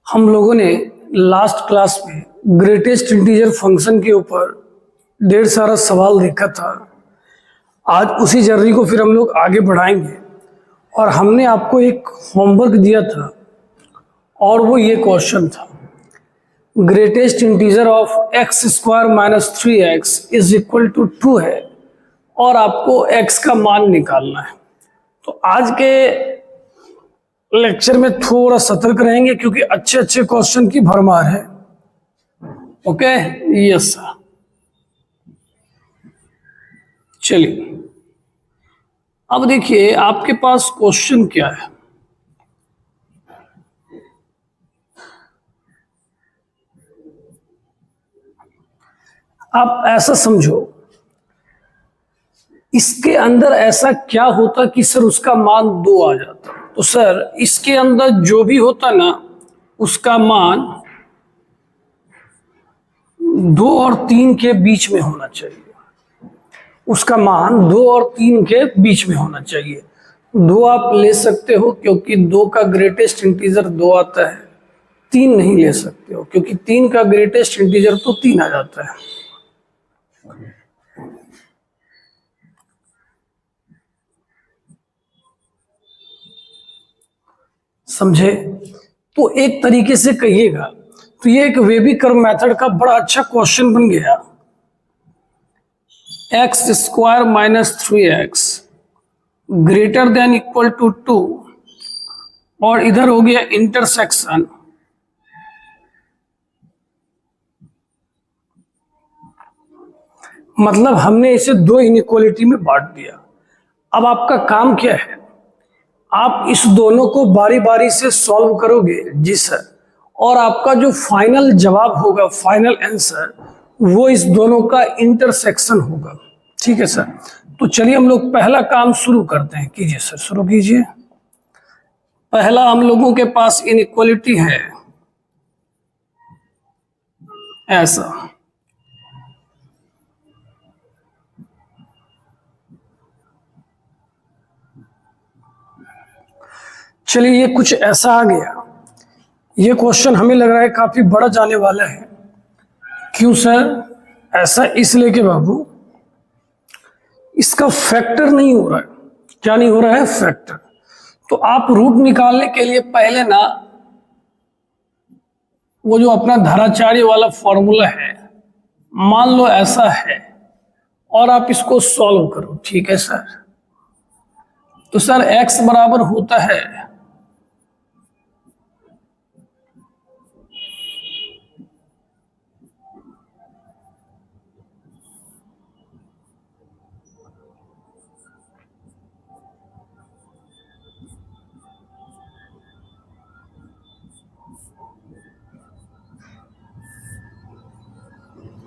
हम लोगों ने लास्ट क्लास में ग्रेटेस्ट इंटीजर फंक्शन के ऊपर ढेर सारा सवाल देखा था। आज उसी जर्नी को फिर हम लोग आगे बढ़ाएंगे और हमने आपको एक होमवर्क दिया था और वो ये क्वेश्चन था, greatest integer of x square minus 3x is equal to 2 है और आपको x का मान निकालना है। तो आज के लेक्चर में थोड़ा सतर्क रहेंगे क्योंकि अच्छे अच्छे क्वेश्चन की भरमार है। Okay, yes sir. चलिए अब देखिए आपके पास क्वेश्चन क्या है। आप ऐसा समझो, इसके अंदर ऐसा क्या होता कि सर उसका मान 2 आ जाता। तो सर इसके अंदर जो भी होता ना उसका मान 2 और 3 के बीच में होना चाहिए। उसका मान 2 और 3 के बीच में होना चाहिए। 2 आप ले सकते हो क्योंकि 2 का ग्रेटेस्ट इंटीजर 2 आता है। 3 नहीं ले सकते हो क्योंकि 3 का ग्रेटेस्ट इंटीजर तो 3 आ जाता है। समझे? तो एक तरीके से कहिएगा तो ये एक वेबी कर्व मेथड का बड़ा अच्छा क्वेश्चन बन गया। X square minus 3x greater than equal to 2 और इधर हो गया इंटरसेक्शन मतलब हमने इसे 2 इनइक्वालिटी में बांट दिया। अब आपका काम क्या है, आप इस दोनों को बारी बारी से सॉल्व करोगे। जी सर। और आपका जो फाइनल जवाब होगा, फाइनल आंसर, वो इस दोनों का इंटरसेक्शन होगा। ठीक है सर। तो चलिए हम लोग पहला काम शुरू करते हैं। कीजिए सर, शुरू कीजिए। पहला हम लोगों के पास इनइक्वालिटी है ऐसा, चलिए ये कुछ ऐसा आ गया। ये क्वेश्चन हमें लग रहा है काफी बड़ा जाने वाला है। क्यों सर? ऐसा इसलिए कि बाबू इसका फैक्टर नहीं हो रहा है। क्या नहीं हो रहा है? फैक्टर। तो आप रूट निकालने के लिए पहले ना वो जो अपना धाराचार्य वाला फॉर्मूला है, मान लो ऐसा है और आप इसको सॉल्व करो। ठीक है सर। तो सर x बराबर होता है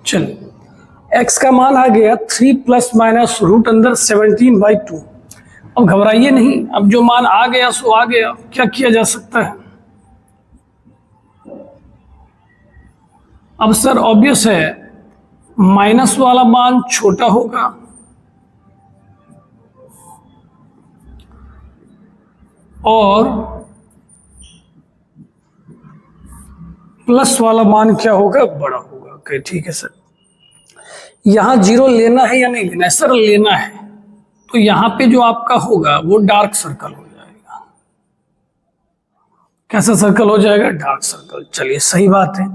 चलिए x का मान आ गया 3 प्लस माइनस रूट अंदर 17/2। अब घबराइए नहीं, अब जो मान आ गया सो आ गया। क्या किया जा सकता है? अब सर ऑब्वियस है माइनस वाला मान छोटा होगा और प्लस वाला मान क्या होगा? बड़ा होगा। ओके ठीक है सर। यहां 0 लेना है या नहीं लेना है? सर लेना है। तो यहां पे जो आपका होगा वो डार्क सर्कल हो जाएगा। कैसा सर्कल हो जाएगा? Dark circle. चलिए सही बात है।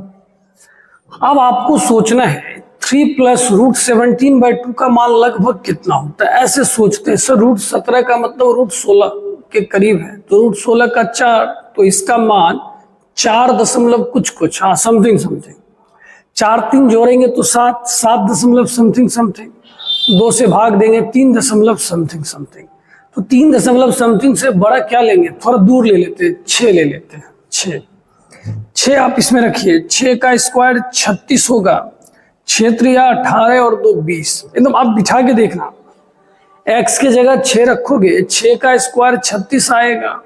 अब आपको सोचना है 3 प्लस रूट 17/2 का मान लगभग कितना होता है। ऐसे सोचते हैं सर रूट 17 का मतलब रूट 16 के करीब है, तो रूट 16 का 4, तो इसका मान 4 दशमलव कुछ, हाँ समथिंग समथिंग। 4 3 जोड़ेंगे तो 7, 7 दशमलव समथिंग समथिंग। 2 से भाग देंगे 3 दशमलव समथिंग समथिंग। तो 3 दशमलव समथिंग से बड़ा क्या लेंगे? थोड़ा दूर ले लेते हैं, 6 ले लेते हैं। 6 आप इसमें रखिए। 6 का स्क्वायर 36 होगा। 6 3 18 और 2 20। एकदम आप बिठा के देखना, x के जगह 6 रखोगे, 6 का स्क्वायर 36 आएगा।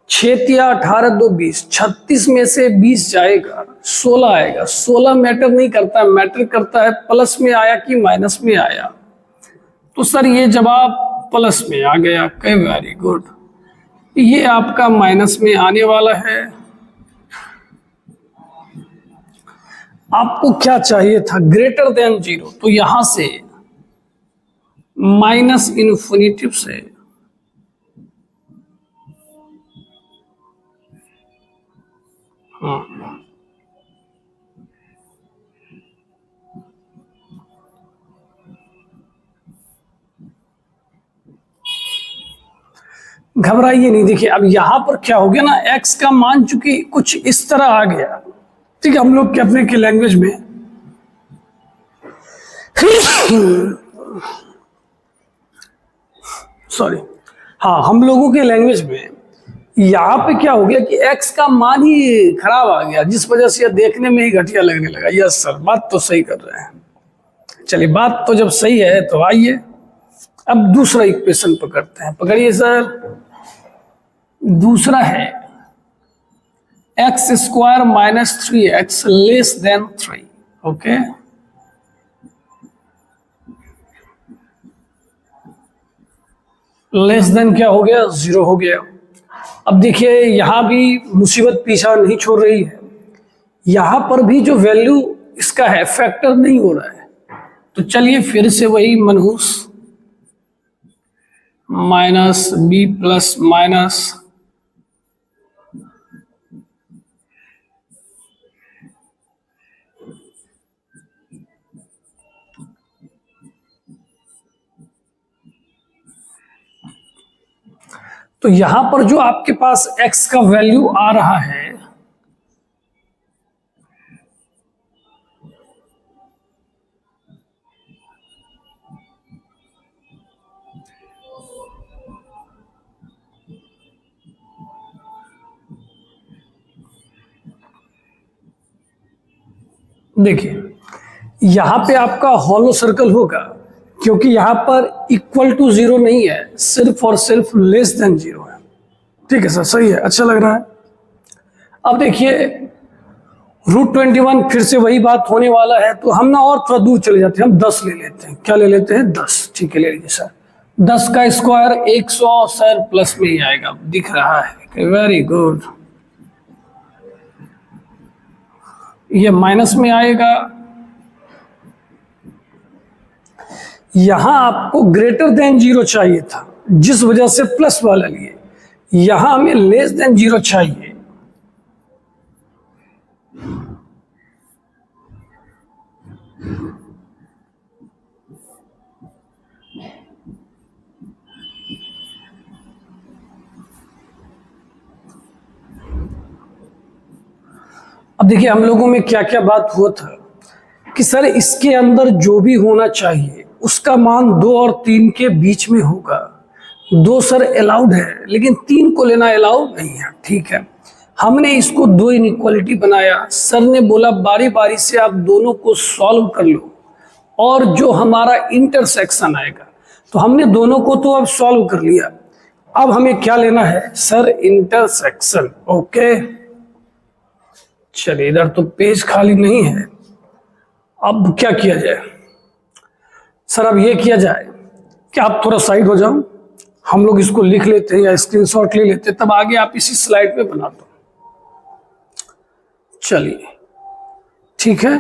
6 3 18 2 20। 36 में से 20 जाएगा, 16 आएगा। 16 मैटर नहीं करता, मैटर करता है प्लस में आया कि माइनस में आया। तो सर ये जवाब प्लस में आ गया। Very good. ये आपका माइनस में आने वाला है आपको क्या चाहिए था, ग्रेटर देन 0, तो यहां से माइनस इन्फिनिटी से घबराइए नहीं। देखिए अब यहां पर क्या हो गया ना, x का मान चूंकि कुछ इस तरह आ गया, ठीक है, हम लोग के अपने की लैंग्वेज में सॉरी, हाँ, हम लोगों के लैंग्वेज में यहाँ पे क्या हो गया कि x का मान ही खराब आ गया, जिस वजह से यह देखने में ही घटिया लगने लगा। यस सर, बात तो सही कर रहे हैं। चलिए, बात तो जब सही है तो आइए अब दूसरा इक्वेशन पकड़ते हैं। पकड़िए सर, दूसरा है x² minus 3x less than 3। Okay, less than क्या हो गया, 0 हो गया। अब देखिए यहां भी मुसीबत पीछा नहीं छोड़ रही है, यहां पर भी जो वैल्यू इसका है फैक्टर नहीं हो रहा है। तो चलिए फिर से वही मनहूस, माइनस b प्लस माइनस तो यहां पर जो आपके पास x का वैल्यू आ रहा है, देखिए यहां पे आपका हॉलो सर्कल होगा, क्योंकि यहां पर इक्वल टू 0 नहीं है, सिर्फ और सिर्फ लेस देन 0 है। ठीक है सर, सही है, अच्छा लग रहा है। अब देखिए √21 फिर से वही बात होने वाला है, तो हम ना और थोड़ा दूर चले जाते हैं, हम 10 ले लेते हैं। क्या ले लेते हैं, 10। ठीक है, ले लीजिए सर। 10 का स्क्वायर 100 सर प्लस में ही आएगा, दिख रहा है, वेरी गुड। ये माइनस में आएगा, यहां आपको ग्रेटर देन 0 चाहिए था, जिस वजह से प्लस वाला लिए, यहां हमें लेस देन 0 चाहिए। अब देखिए हम लोगों में क्या क्या बात हुआ था कि सर इसके अंदर जो भी होना चाहिए उसका मान 2 और 3 के बीच में होगा। 2 सर अलाउड है, लेकिन 3 को लेना अलाउड नहीं है। ठीक है, हमने इसको 2 इनइक्वालिटी बनाया। सर ने बोला बारी बारी से आप दोनों को सॉल्व कर लो, और जो हमारा इंटरसेक्शन आएगा, तो हमने दोनों को तो अब सॉल्व कर लिया। अब हमें क्या लेना है सर, इंटरसेक्शन। ओके, चलिए इधर तो पेज खाली नहीं है। अब क्या किया जाए सर, अब ये किया जाए कि आप थोड़ा साइड हो जाओ, हम लोग इसको लिख लेते हैं या स्क्रीनशॉट ले लेते हैं, तब आगे आप इसी स्लाइड में बना दो। चलिए ठीक है,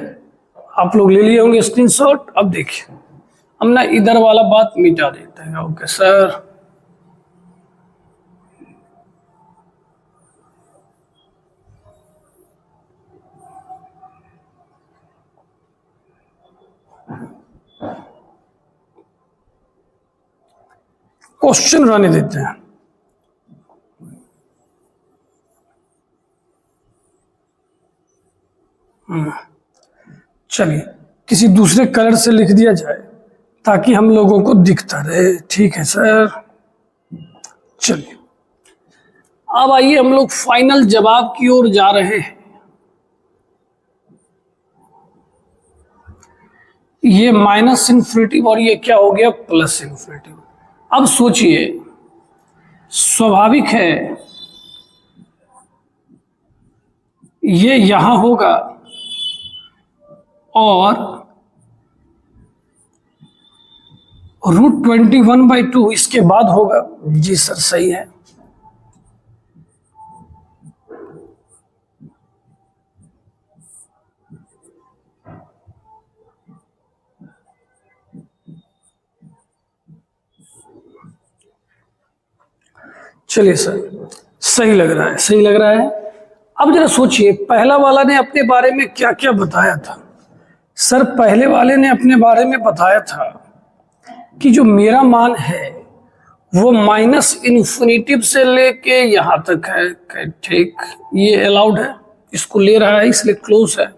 आप लोग ले लिए होंगे स्क्रीनशॉट। अब देखिए हम ना इधर वाला बात मिटा देते हैं। ओके सर, क्वेश्चन रहने देते हैं। चलिए किसी दूसरे कलर से लिख दिया जाए ताकि हम लोगों को दिखता रहे। ठीक है सर, चलिए अब आइए हम लोग फाइनल जवाब की ओर जा रहे हैं। ये माइनस इन्फिनिटी और ये क्या हो गया, प्लस इन्फिनिटी। अब सोचिए, स्वाभाविक है ये यहां होगा और √21/2 इसके बाद होगा। जी सर, सही है। चलिए सर, सही लग रहा है, सही लग रहा है। अब जरा सोचिए, पहला वाला ने अपने बारे में क्या क्या बताया था। सर पहले वाले ने अपने बारे में बताया था कि जो मेरा मान है वो माइनस इन्फिनिटिव से लेके यहां तक है। ठीक, ये अलाउड है, इसको ले रहा है इसलिए क्लोज है,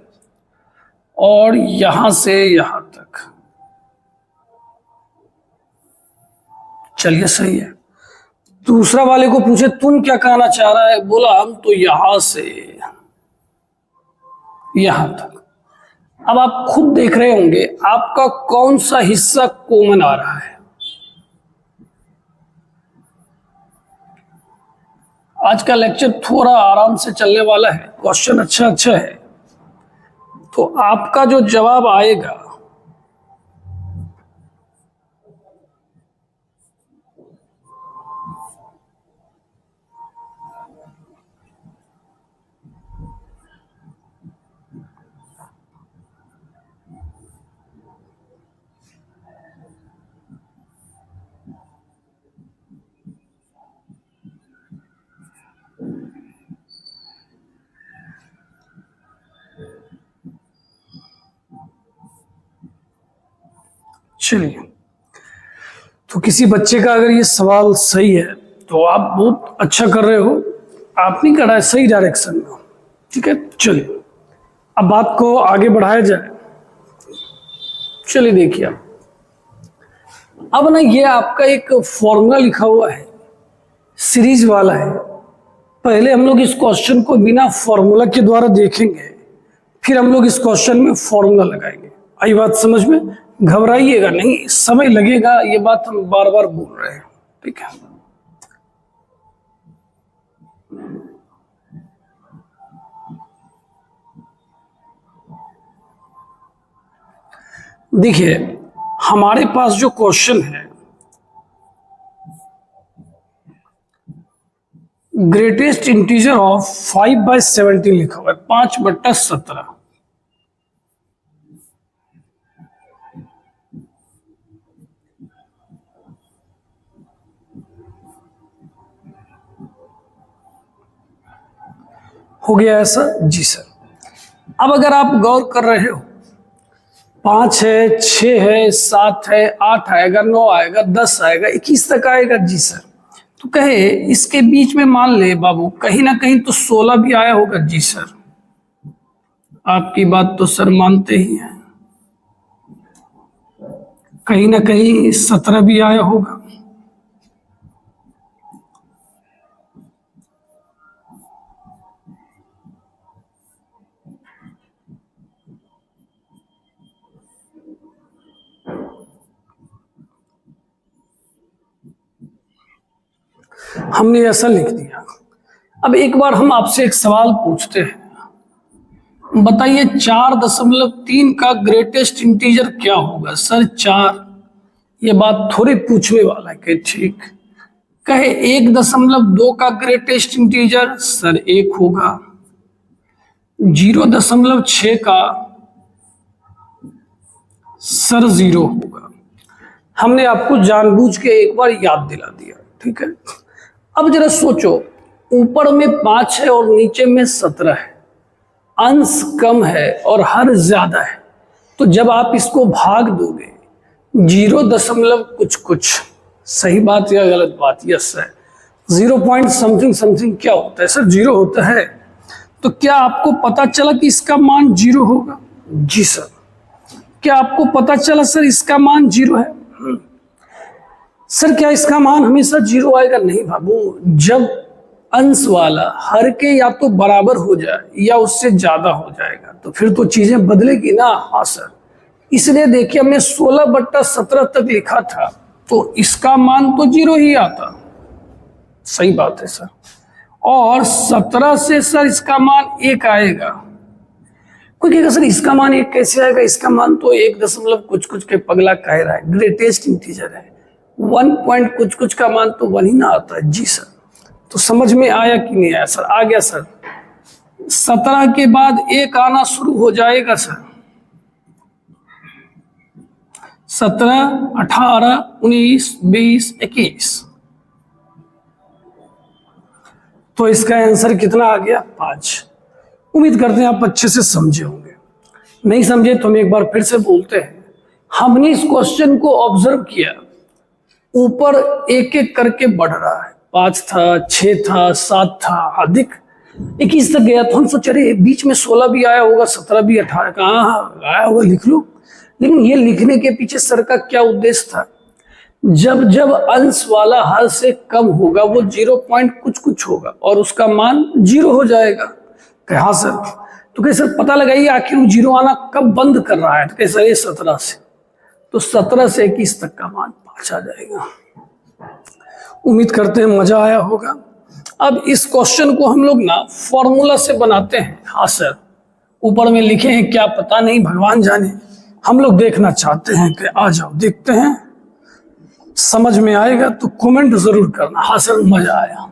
और यहां से यहां तक। चलिए सही है। दूसरा वाले को पूछे तुम क्या कहना चाह रहा है, बोला हम तो यहां से यहां तक। अब आप खुद देख रहे होंगे आपका कौन सा हिस्सा कॉमन आ रहा है। आज का लेक्चर थोड़ा आराम से चलने वाला है, क्वेश्चन अच्छा है, तो आपका जो जवाब आएगा चलिए, तो किसी बच्चे का अगर ये सवाल सही है तो आप बहुत अच्छा कर रहे हो, आप नहीं कर रहा है सही डायरेक्शन में, ठीक है। चलिए अब बात को आगे बढ़ाया जाए। चलिए देखिए, अब ना ये आपका एक फॉर्मूला लिखा हुआ है, सीरीज वाला है। पहले हम लोग इस क्वेश्चन को बिना फॉर्मूला के द्वारा देखेंगे, फिर हम लोग इस क्वेश्चन में फॉर्मूला लगाएंगे। आई बात समझ में? घबराइएगा नहीं, समय लगेगा, ये बात हम बार बार बोल रहे हैं, ठीक है। देखिए हमारे पास जो क्वेश्चन है, ग्रेटेस्ट इंटीजर ऑफ 5/17 लिखा हुआ है, 5/17। हो गया ऐसा? जी सर। अब अगर आप गौर कर रहे हो, 5 है, 6 है, 7 है, 8 आएगा, 9 आएगा, 10 आएगा, 21 तक आएगा। जी सर। तो कहे इसके बीच में मान ले बाबू कहीं ना कहीं तो 16 भी आया होगा। जी सर, आपकी बात तो सर मानते ही हैं, कहीं ना कहीं 17 भी आया होगा। हमने ऐसा लिख दिया। अब एक बार हम आपसे एक सवाल पूछते हैं, बताइए 4.3 का ग्रेटेस्ट इंटीजर क्या होगा। सर 4, ये बात थोड़ी पूछने वाला है कि ठीक। कहे 1.2 का ग्रेटेस्ट इंटीजर, सर 1 होगा। 0.6 का, सर 0 होगा। हमने आपको जानबूझ के एक बार याद दिला दिया, ठीक है। अब जरा सोचो, ऊपर में 5 है और नीचे में 17 है, अंश कम है और हर ज्यादा है, तो जब आप इसको भाग दोगे 0 कुछ कुछ, सही बात या गलत बात? यस है। 0 पॉइंट समथिंग समथिंग क्या होता है? सर 0 होता है। तो क्या आपको पता चला कि इसका मान 0 होगा? जी सर। क्या आपको पता चला सर इसका मान 0 है? सर क्या इसका मान हमेशा 0 आएगा? नहीं बाबू, जब अंश वाला हर के या तो बराबर हो जाए या उससे ज्यादा हो जाएगा तो फिर तो चीजें बदलेगी ना। हाँ सर, इसलिए देखिए हमने 16/17 तक लिखा था, तो इसका मान तो 0 ही आता। सही बात है सर। और 17 से सर इसका मान 1 आएगा। कोई कहेगा सर इसका मान 1 कैसे आएगा? इसका मान तो 1 कुछ कुछ के पगला कह रहा है, ग्रेटेस्ट इंटीजर है। 1 पॉइंट कुछ कुछ का मान तो 1 ही ना आता है। जी सर। तो समझ में आया कि नहीं आया? सर आ गया सर। 17 के बाद 1 आना शुरू हो जाएगा सर। 17, 18, 19, 20, 21, तो इसका आंसर कितना आ गया? 5। उम्मीद करते हैं आप अच्छे से समझे होंगे। नहीं समझे तो हम एक बार फिर से बोलते हैं। हमने इस क्वेश्चन को ऑब्जर्व किया, ऊपर एक एक करके बढ़ रहा है, 5 था, 6 था, 7 था, अधिक 21 तक गया। तो हम सोच रहे बीच में 16 भी आया होगा, 17 भी, 18 कहाँ आया होगा, लिख लो। लेकिन ये लिखने के पीछे सर का क्या उद्देश्य था? जब जब अंश वाला हर से कम होगा वो 0 पॉइंट कुछ कुछ होगा और उसका मान 0 हो जाएगा। कहे हाँ सर। तो कहे सर पता लगाइए आखिर वो 0 आना कब बंद कर रहा है? तो कहे सर ये 17 से। तो 17 से 21 तक का मान 5 आ जाएगा। उम्मीद करते हैं मजा आया होगा। अब इस क्वेश्चन को हम लोग ना फॉर्मूला से बनाते हैं। हाँ सर, ऊपर में लिखे हैं क्या पता नहीं, भगवान जाने। हम लोग देखना चाहते हैं कि आ जाओ देखते हैं, समझ में आएगा तो कमेंट जरूर करना। हाँ सर मजा आया।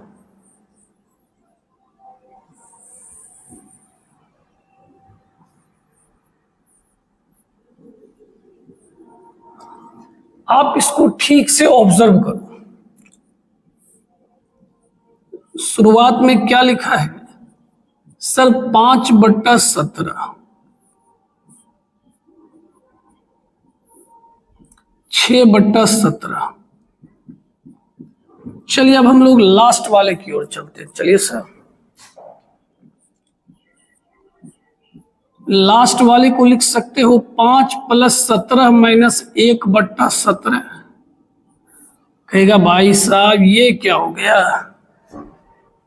आप इसको ठीक से ऑब्जर्व करो। शुरुआत में क्या लिखा है सर? 5/17, 6/17। चलिए अब हम लोग लास्ट वाले की ओर चलते हैं। चलिए सर, लास्ट वाले को लिख सकते हो 5 + 17 - 1/17। कहेगा भाई साहब ये क्या हो गया?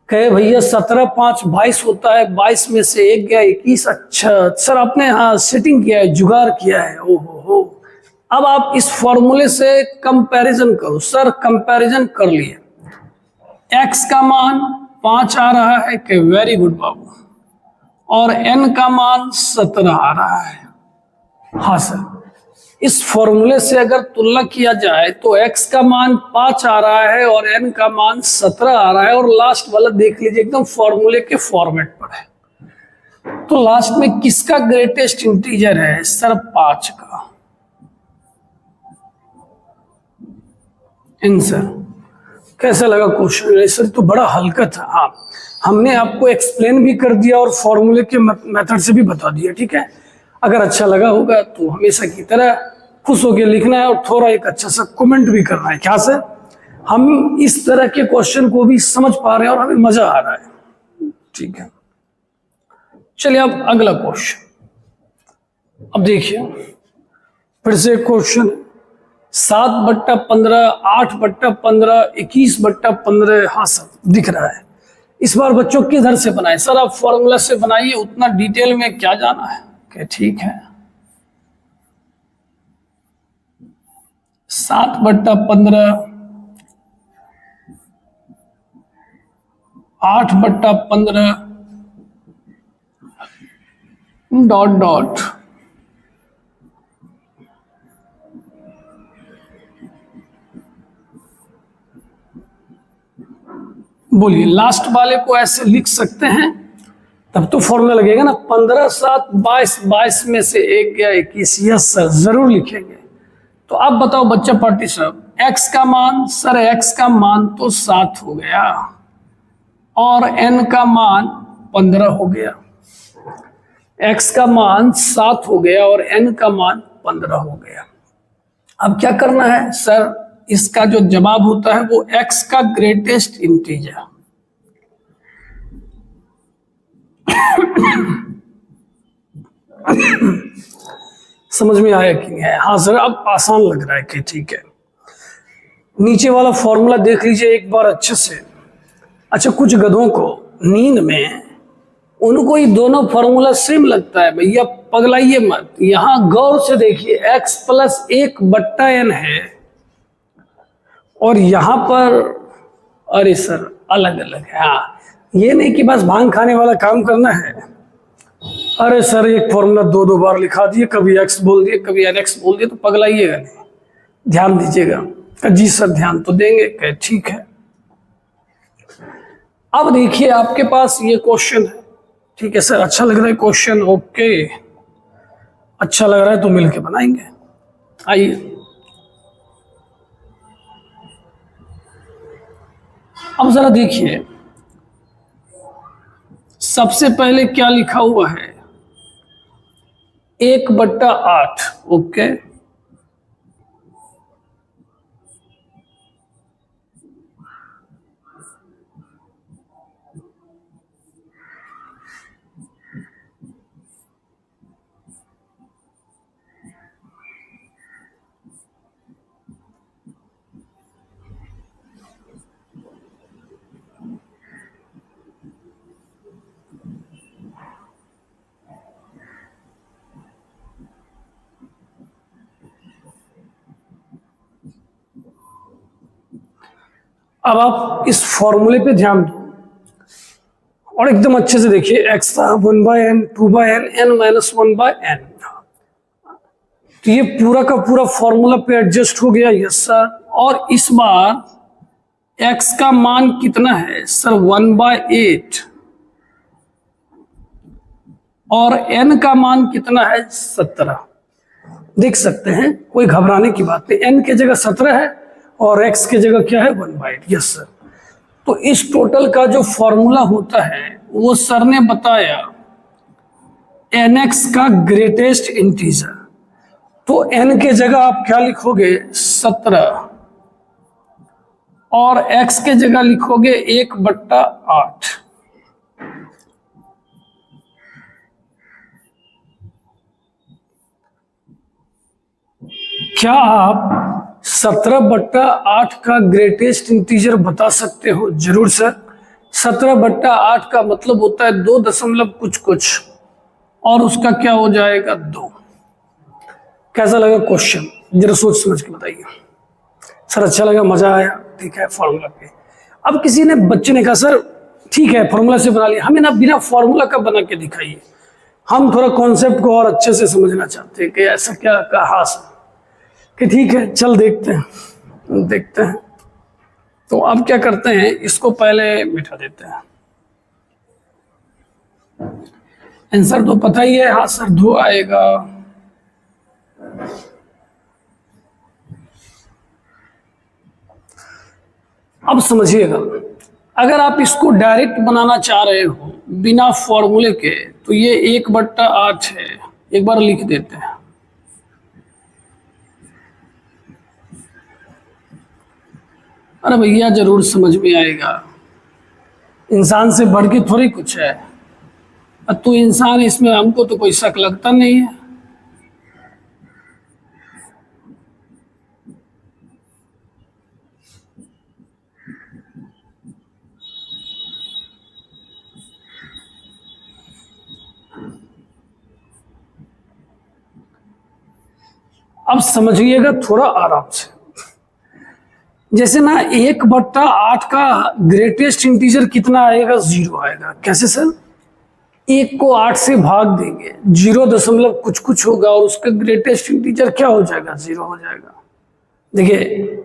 कहे भैया 17 × 5 = 22 होता है, 22 में से 1 गया 21। अच्छा सर आपने हाँ सेटिंग किया है, जुगाड़ किया है। ओहो हो। अब आप इस फॉर्मूले से कंपैरिजन करो। सर कंपैरिजन कर लिए, x का मान 5 आ रहा है कि वेरी गुड बाबू, और n का मान 17 आ रहा है। हाँ सर, इस फॉर्मूले से अगर तुलना किया जाए तो x का मान 5 आ रहा है और n का मान 17 आ रहा है, और लास्ट वाला देख लीजिए एकदम फॉर्मूले के फॉर्मेट पर है। तो लास्ट में किसका ग्रेटेस्ट इंटीजर है? सर 5 का। आंसर कैसा लगा क्वेश्चन? सर तो बड़ा हल्का था। हाँ, हमने आपको एक्सप्लेन भी कर दिया और फॉर्मूले के मेथड से भी बता दिया। ठीक है, अगर अच्छा लगा होगा तो हमेशा की तरह खुश होकर लिखना है और थोड़ा एक अच्छा सा कमेंट भी करना है। क्या सर, हम इस तरह के क्वेश्चन को भी समझ पा रहे हैं और हमें मजा आ रहा है। ठीक है, चलिए अब अगला क्वेश्चन। अब देखिए फिर से क्वेश्चन 7/15, 8/15, 21/15। हाँ सर दिख रहा है। इस बार बच्चों किधर से बनाए? सर आप फॉर्मूला से बनाइए, उतना डिटेल में क्या जाना है। कि ठीक है, 7/15, 8/15 ... बोलिए, लास्ट वाले को ऐसे लिख सकते हैं तब तो फॉर्मूला लगेगा ना। 15 × 7 = 22, 22 में से 1 गया 21। यस सर जरूर लिखेंगे। तो अब बताओ बच्चा पार्टी साहब, x का मान? सर x का मान तो 7 हो गया और n का मान 15 हो गया। x का मान 7 हो गया और n का मान 15 हो गया। अब क्या करना है सर? इसका जो जवाब होता है वो x का ग्रेटेस्ट इंटीजर। समझ में आया कि नहीं है? हाँ सर अब आसान लग रहा है कि ठीक है। नीचे वाला फॉर्मूला देख लीजिए एक बार अच्छे से। अच्छा, कुछ गधों को नींद में उनको ही दोनों फॉर्मूला सेम लगता है। भैया पगलाइए मत, यहां गौर से देखिए, x + 1/n है और यहां पर अरे सर अलग अलग है। हाँ, ये नहीं कि बस भांग खाने वाला काम करना है। अरे सर एक फॉर्मूला 2 बार लिखा दिए, कभी x बोल दिए कभी nx बोल दिए, तो पगलाइएगा नहीं, ध्यान दीजिएगा। जी सर ध्यान तो देंगे। ठीक है, अब देखिए आपके पास ये क्वेश्चन है। ठीक है सर, अच्छा लग रहा है क्वेश्चन? ओके, अच्छा लग रहा है तो मिलके बनाएंगे। आइए, अब जरा देखिए सबसे पहले क्या लिखा हुआ है, 1/8। ओके, अब आप इस फॉर्मूले पे ध्यान दो और एकदम अच्छे से देखिए, एक्स था 1/n, 2/n, n-1/n। तो ये पूरा का पूरा फॉर्मूला पे एडजस्ट हो गया, यस सर। और इस बार एक्स का मान कितना है सर, 1/8, और n का मान कितना है, 17। देख सकते हैं, कोई घबराने की बात नहीं, n के जगह 17 है और x के जगह क्या है, 1/8। Yes sir. तो इस टोटल का जो फॉर्मूला होता है वो सर ने बताया nx का ग्रेटेस्ट इंटीजर। तो n के जगह आप क्या लिखोगे, 17, और x के जगह लिखोगे 1/8। क्या आप 17/8 का ग्रेटेस्ट इंटीजर बता सकते हो? जरूर सर। 17/8 का मतलब होता है 2 दशमलव कुछ कुछ, और उसका क्या हो जाएगा, 2। कैसा लगा क्वेश्चन, जरा सोच समझ के बताइए। सर अच्छा लगा, मजा आया, ठीक है फॉर्मूला पे। अब किसी ने, बच्चे ने कहा सर ठीक है फॉर्मूला से बना लिया, हमें ना बिना फॉर्मूला का बना के दिखाइए, हम थोड़ा कॉन्सेप्ट को और अच्छे से समझना चाहते हैं कि ऐसा क्या कहा सर, कि ठीक है चल देखते हैं। तो अब क्या करते हैं, इसको पहले मिटा देते हैं। आंसर तो पता ही है, हाँ सर 2 आएगा। अब समझिएगा, अगर आप इसको डायरेक्ट बनाना चाह रहे हो बिना फॉर्मूले के, तो ये 1/8 है। एक बार लिख देते हैं, अरे भैया जरूर समझ में आएगा, इंसान से बढ़ के थोड़ी कुछ है। अब तू इंसान, इसमें हमको तो कोई शक लगता नहीं है। अब समझिएगा थोड़ा आराम से, जैसे ना 1/8 का ग्रेटेस्ट इंटीजर कितना आएगा, 0 आएगा। कैसे सर, 1 को 8 से भाग देंगे, 0 दशमलव कुछ कुछ होगा, और उसका ग्रेटेस्ट इंटीजर क्या हो जाएगा, 0 हो जाएगा। देखिए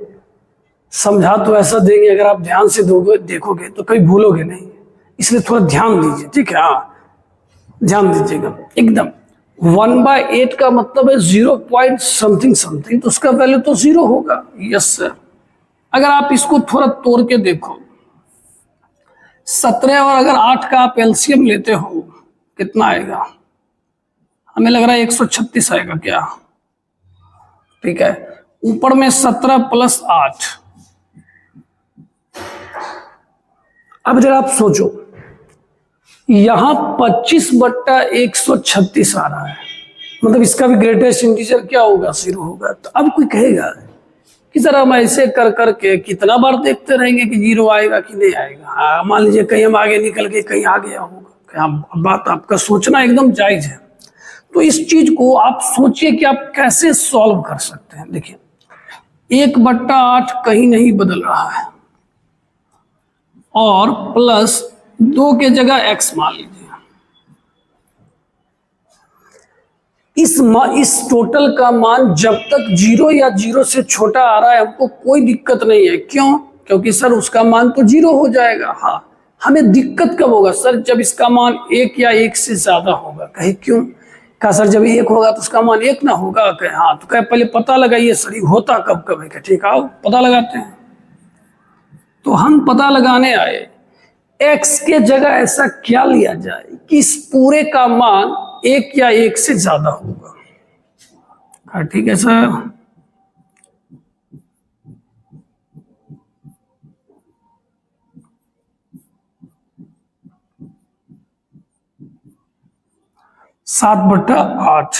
समझा तो ऐसा देंगे, अगर आप ध्यान से देखोगे तो कभी भूलोगे नहीं, इसलिए थोड़ा ध्यान दीजिए, ठीक है। हाँ ध्यान दीजिएगा एकदम। 1/8 का मतलब है 0 पॉइंट समथिंग समथिंग, तो उसका वैल्यू तो 0 होगा। Yes sir. अगर आप इसको थोड़ा तोड़ के देखो, 17 और अगर 8 का आप एलसीएम लेते हो, कितना आएगा, हमें लग रहा है 136 आएगा क्या, ठीक है। ऊपर में 17 प्लस 8। अब जरा आप सोचो, यहां 25/136 आ रहा है, मतलब इसका भी ग्रेटेस्ट इंटीजर क्या होगा, 0 होगा। तो अब कोई कहेगा कि सर हम ऐसे कर करके कितना बार देखते रहेंगे कि 0 आएगा कि नहीं आएगा। हाँ मान लीजिए कहीं हम आगे निकल के कहीं आ गया होगा, क्या बात, आपका सोचना एकदम जायज है। तो इस चीज को आप सोचिए कि आप कैसे सॉल्व कर सकते हैं। देखिए 1/8 कहीं नहीं बदल रहा है, और प्लस 2 के जगह x मान लीजिए। इस टोटल का मान जब तक 0 या 0 से छोटा आ रहा है, हमको कोई दिक्कत नहीं है। क्यों? क्योंकि सर उसका मान तो 0 हो जाएगा। हाँ, हमें दिक्कत कब होगा सर, जब इसका मान 1 या 1 से ज्यादा होगा। कहे क्यों? कहा सर जब 1 होगा तो उसका मान 1 ना होगा। कहे हाँ, तो कहे पहले पता लगाइए सर होता कब कब है। ठीक आओ पता लगाते हैं। तो हम पता लगाने आए, x के जगह ऐसा क्या लिया जाए कि इस पूरे का मान 1 या 1 से ज्यादा होगा। हाँ ठीक है सर। सात बट्टा आठ,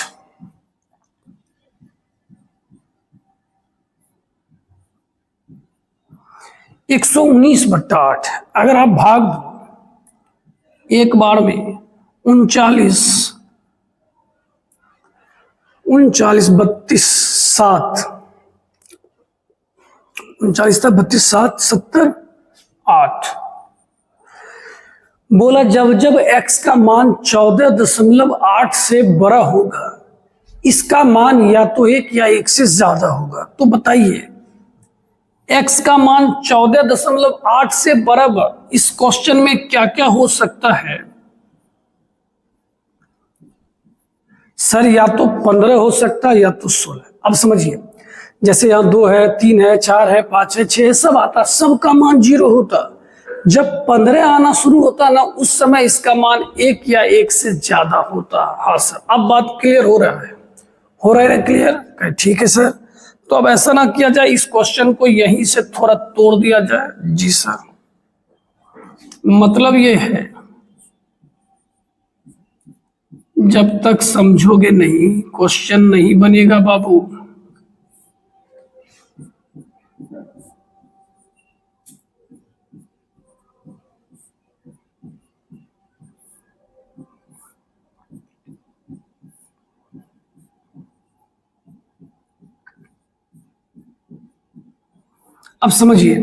एक 119/8। अगर आप भाग दो एक बार में 39 32 7, 39 32 7 70 8। बोला जब जब x का मान 14.8 से बड़ा होगा इसका मान या तो 1 या 1 से ज्यादा होगा। तो बताइए x का मान 14.8 से बराबर इस क्वेश्चन में क्या क्या हो सकता है। सर या तो 15 हो सकता है या तो 16। अब समझिए जैसे यहां 2 है 3 है 4 है 5 है 6 है सब आता, सबका मान 0 होता। जब 15 आना शुरू होता ना उस समय इसका मान 1 या 1 से ज्यादा होता। हाँ सर अब बात क्लियर हो रहा है, हो रहा है क्लियर? ठीक है सर। तो अब ऐसा ना किया जाए इस क्वेश्चन को यहीं से थोड़ा तोड़ दिया जाए। जी सर, मतलब ये है जब तक समझोगे नहीं क्वेश्चन नहीं बनेगा बाबू। अब समझिए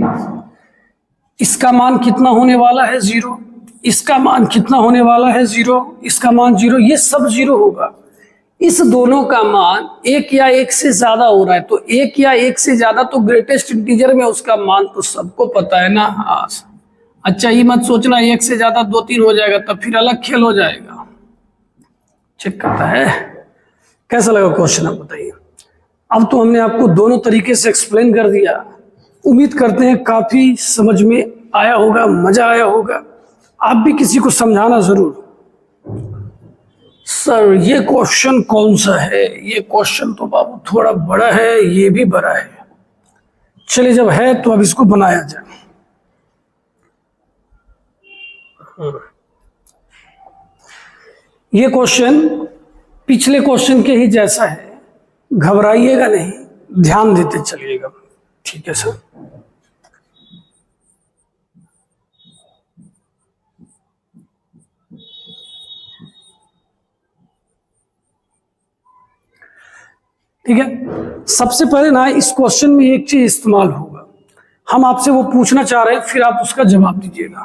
इसका मान कितना होने वाला है 0, इसका मान कितना होने वाला है 0, इसका मान 0, ये सब 0 होगा। इस दोनों का मान 1 या 1 से ज्यादा हो रहा है तो 1 या 1 से ज्यादा तो ग्रेटेस्ट इंटीजर में उसका मान तो सबको पता है ना। हाँ अच्छा ये मत सोचना 1 से ज्यादा 2 3 हो जाएगा तब फिर अलग खेल हो जाएगा। चेक करता है। कैसा लगा क्वेश्चन आप बताइए। अब तो हमने आपको दोनों तरीके से एक्सप्लेन कर दिया। उम्मीद करते हैं काफी समझ में आया होगा, मजा आया होगा। आप भी किसी को समझाना जरूर। सर ये क्वेश्चन कौन सा है? ये क्वेश्चन तो बाबू थोड़ा बड़ा है, ये भी बड़ा है। चलिए जब है तो अब इसको बनाया जाए। ये क्वेश्चन पिछले क्वेश्चन के ही जैसा है, घबराइएगा नहीं, ध्यान देते चलिएगा। ठीक है सर। ठीक है, सबसे पहले ना इस क्वेश्चन में एक चीज इस्तेमाल होगा। हम आपसे वो पूछना चाह रहे हैं फिर आप उसका जवाब दीजिएगा।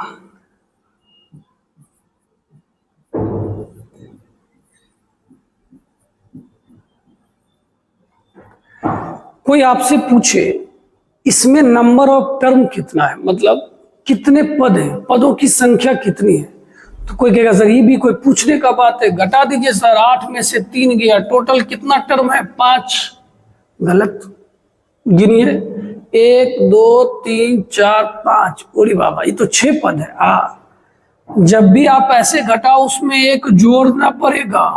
कोई आपसे पूछे इसमें नंबर ऑफ टर्म कितना है, मतलब कितने पद हैं, पदों की संख्या कितनी है, तो कोई कहेगा सर ये भी कोई पूछने का बात है, घटा दीजिए सर 8 में से 3 गया, टोटल कितना टर्म है 5। गलत, गिनिए 1 2 3 4 5। ओरी बाबा ये तो 6 पद है। जब भी आप ऐसे घटाओ उसमें एक जोड़ना पड़ेगा।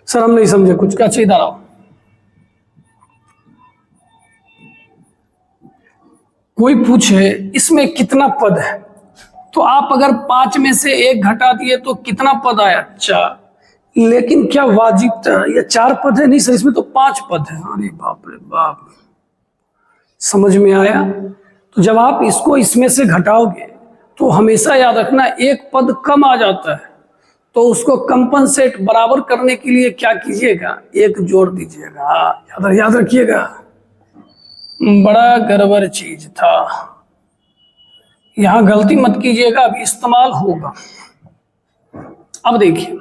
सर हम नहीं समझे कुछ, क्या चाहिए रहा? कोई पूछे इसमें कितना पद है तो आप अगर 5 में से 1 घटा दिए तो कितना पद आया? 4। लेकिन क्या वाजिब था ये 4 पद है? नहीं सर इसमें तो 5 पद है। अरे बाप रे बाप, समझ में आया? तो जब आप इसको इसमें से घटाओगे तो हमेशा याद रखना एक पद कम आ जाता है, तो उसको कंपनसेट बराबर करने के लिए क्या कीजिएगा, 1 जोड़ दीजिएगा। याद रखिएगा, बड़ा गड़बड़ चीज था, यहां गलती मत कीजिएगा, अभी इस्तेमाल होगा। अब देखिए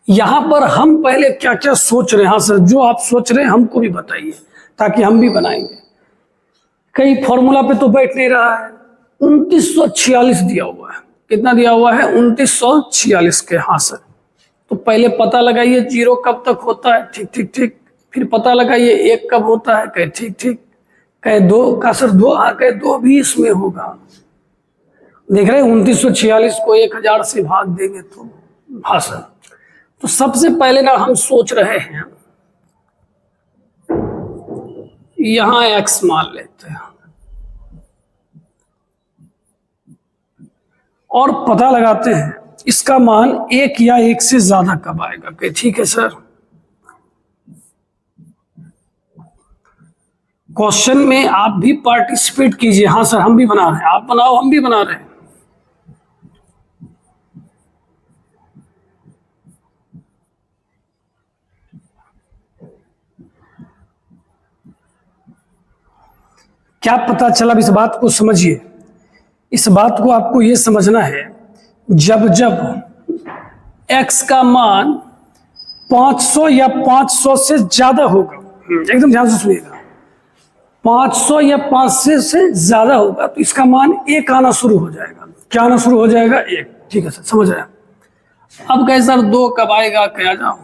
यहां पर हम पहले क्या क्या सोच रहे हैं। हाँ सर जो आप सोच रहे हैं हमको भी बताइए ताकि हम भी बनाएंगे। कई फॉर्मूला पे तो बैठ नहीं रहा है। 2946 दिया हुआ है। कितना दिया हुआ है? 2946 के। हाँ सर तो पहले पता लगाइए 0 कब तक होता है। ठीक ठीक ठीक। फिर पता लगाइए 1 कब होता है। कहे ठीक ठीक। कहे 2 का सर 2 कहे 2 भी इसमें होगा। देख रहे हैं 2946 को 1000 से भाग देंगे तो, हाँ सर, तो सबसे पहले ना हम सोच रहे हैं यहां x मान लेते हैं और पता लगाते हैं इसका मान 1 या 1 से ज्यादा कब आएगा। कि ठीक है सर, क्वेश्चन में आप भी पार्टिसिपेट कीजिए। हाँ सर, हम भी बना रहे हैं, आप बनाओ, हम भी बना रहे हैं। क्या पता चला? इस बात को समझिए, इस बात को आपको यह समझना है, जब जब x का मान 500 या 500 से ज्यादा होगा, एकदम ध्यान से सुनिएगा, 500 या 500 से ज्यादा होगा तो इसका मान 1 आना शुरू हो जाएगा। क्या आना शुरू हो जाएगा? 1। ठीक है सर, समझ रहे हैं। अब कहे सर 2 कब आएगा? क्या जाओ,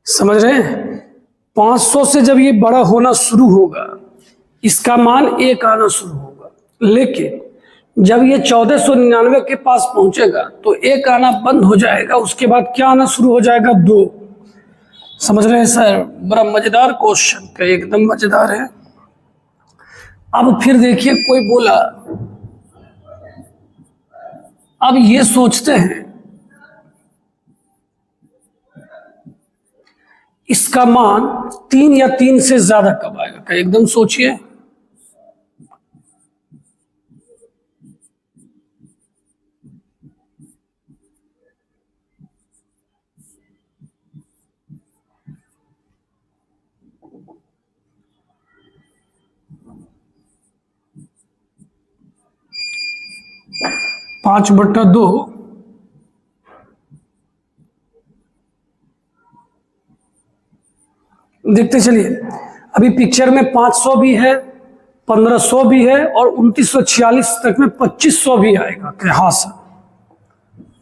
समझ रहे हैं? 500 से जब ये बड़ा होना शुरू होगा इसका मान 1 आना शुरू होगा, लेकिन जब ये 1499 के पास पहुंचेगा तो 1 आना बंद हो जाएगा। उसके बाद क्या आना शुरू हो जाएगा? 2। समझ रहे हैं सर? बड़ा मजेदार क्वेश्चन का, एकदम मजेदार है। अब फिर देखिए, कोई बोला, अब ये सोचते हैं इसका मान 3 या 3 से ज्यादा कब आएगा? क्या एकदम सोचिए। पांच बट्टा दो देखते चलिए। अभी पिक्चर में 500 भी है, 1500 भी है और 2946 तक में 2500 भी आएगा। क्या? हाँ सर,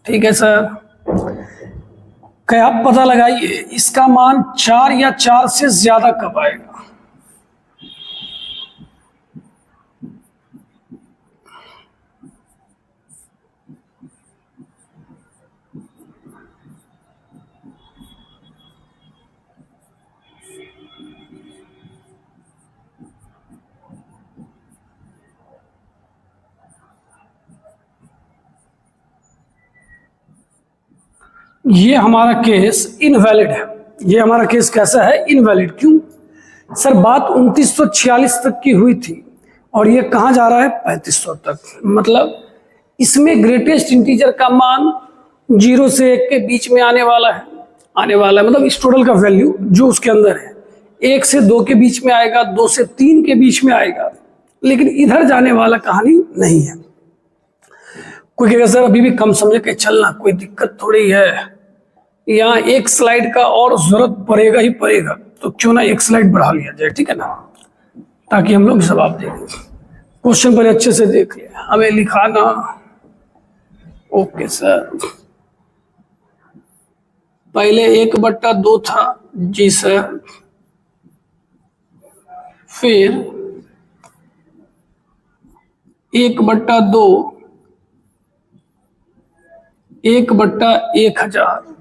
ठीक है सर। क्या आप पता लगाइए इसका मान 4 या 4 से ज्यादा कब आएगा? ये हमारा केस इनवैलिड है। ये हमारा केस कैसा है? इनवैलिड। क्यों सर? बात 2946 तक की हुई थी और ये कहां जा रहा है? 3500 तक। मतलब इसमें ग्रेटेस्ट इंटीजर का मान 0 से 1 के बीच में आने वाला है, मतलब इस टोटल का वैल्यू जो उसके अंदर है 1 से 2 के बीच में आएगा, 2 से 3 के बीच में आएगा, लेकिन इधर जाने वाला कहानी नहीं है। कोई कहेगा सर अभी भी कम समझ के चलना, कोई दिक्कत थोड़ी है, यहाँ एक स्लाइड का और जरूरत पड़ेगा ही पड़ेगा, तो क्यों ना एक स्लाइड बढ़ा लिया जाए, ठीक है ना, ताकि हम लोग जवाब दें। क्वेश्चन पर अच्छे से देख लिया, हमें लिखाना। ओके सर, पहले 1/2 था जी सर, फिर 1/2 1/1000,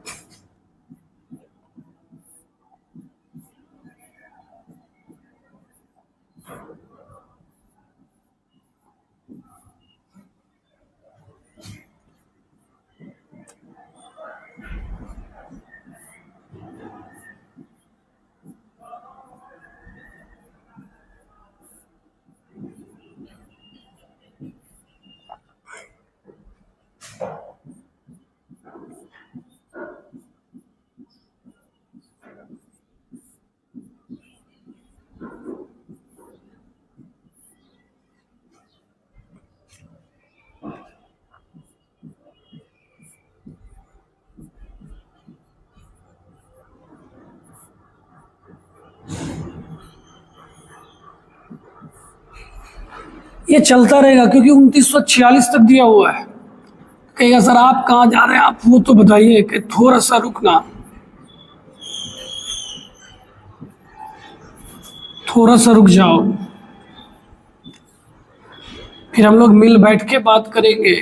ये चलता रहेगा क्योंकि 2946 तक दिया हुआ है। कहेगा सर आप कहाँ जा रहे हैं, आप वो तो बताइए। कि थोड़ा सा रुकना, थोड़ा सा रुक जाओ, फिर हम लोग मिल बैठ के बात करेंगे।